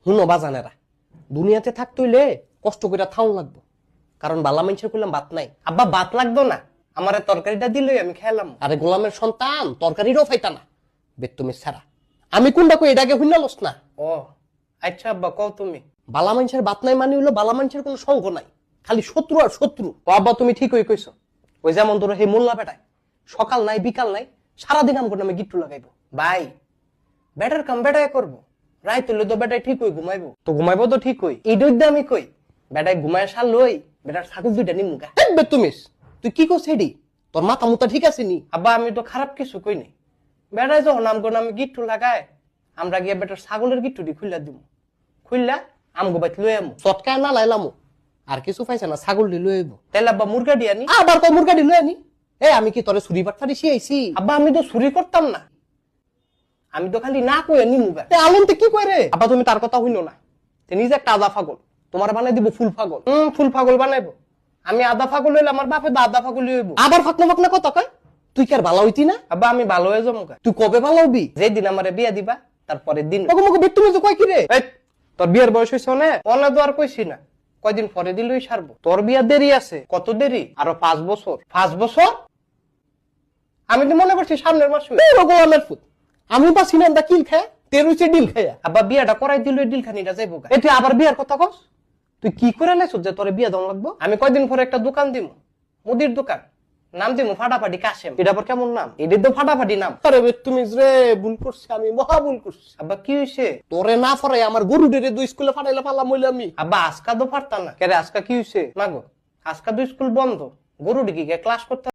হুনো বাজানেরা, দুনিয়াতে থাকতে হইলে কষ্ট করে থাউন লাগবো, কারণ বালা মানুষের কইলাম বাত নাই। আব্বা ভাত লাগতো না, আমার তরকারিটা দিলই আমি খেলাম। আরে গোলামের সন্তান তরকারিরও ফাইতা না, বেতুমি ছাড়া। আমি কোনটা কই এটাকে হুইনা লস না। ও আচ্ছা আব্বা, কও তুমি। বালা মানুষের বাত নাই মানে হইলো বালা মানুষের কোনো সঙ্গ নাই, খালি শত্রু আর শত্রু। ও আব্বা তুমি ঠিকই কইছো। ওই যেমন ধরো হে মোল্লা বেটায় সকাল নাই বিকাল নাই সারাদিন আমার নামে গিট্টু লাগাইবো। ভাই বেটার কাম বেটায় করবো, রায় তুললে তো বেটায় ঠিক হই ঘুমাইবো, তো ঘুমাইবো তো ঠিক হই। এই দৈদ্য আমি কই বেটায় ঘুমায় সার লই, বেটার ছাগল দুইটা নিমু গা। বেতুমিস তুই কি করছিস এডি? তোর মাথা মুতা ঠিক আছে নি? আব্বা আমি তো খারাপ কিছু কই নাই। বেটায় যখন আমগো নামে গিট্টু লাগায়, আমরা গিয়ে বেটার ছাগলের গিট্টুটি খুললা দিব, খুললা আমগো বাইত লই আমু। চটকায় না লাইলামু, আর কিছু পাইছে না, ছাগল লই আইবো। তাইলে আব্বা মুরগা দিয়ে আনি। আবার কয় মুরগাডি লই আনি? এ আমি কি তোরে ছুরি বাটফারি শিয়াইছি? আব্বা আমি তো চুরি করতাম না, আমি তো খালি না কই নিমু গা। আলমতে কি কয় রে? আব্বা তুমি তার কথা হইনো না, তে নিজে একটা আদা ফাগল, তোমার বানাই দিব ফুল ফাগল। ফুল ফাগল বানাইবো, আমি আদা ফাগল হইলে আমার বাপে দা আদা ফাগল হইব। আবার ফাকনা ফাকনা কথা কয়? তুই কি আর ভালো হইতি না? আব্বা আমি ভালো হয়ে যাবো গা। তুই কবে ভালো হবি? যেদিন আমারে বিয়া দিবা তারপরের দিন। ওগো মগো বেতুমি তো কয় কি রে? এই, তোর বিয়ার বয়স হয়েছে না, অনে তো আর কইছি না, কয়দিন পরে দিলই সারবো। তোর বিয়া দেরি আছে, কত দেরি? আরো 5 বছর। 5 বছর? আমি তো মনে করছি সামনের মাস হইবে। ওগো আমার ফুট, আমি বা সিনেন্দা কিল খায় তের হইছে ডিল খায়া। আব্বা বিয়াটা করাই দিল, ডিল খানিটা যাইবো গা। তুই আবার বিয়ার কথা কস? তুই কি করে লাইছ যে তোরে বিয়া দন লাগবো? আমি কয়দিন পরে একটা দোকান দিমু, মুদির দোকান, নাম দিমু ফাটাফাটি কাশেম। এটা আবার কেমন নাম? এটা তো ফাটাফাটি নাম। আরে বেতুমি রে, ভুল করছি আমি, মহা ভুল করছি। আব্বা কি হইছে? তোরে না ফরাই আমার গরু ডেরে দুই স্কুলে ফাটাইলে পারলাম হইলে আমি। আব্বা আজকা তো পারতা না। কেরে আজকা কি হইছে? মাগো আজকা তো স্কুল বন্ধ, গরু ডিকি ক্লাস করতে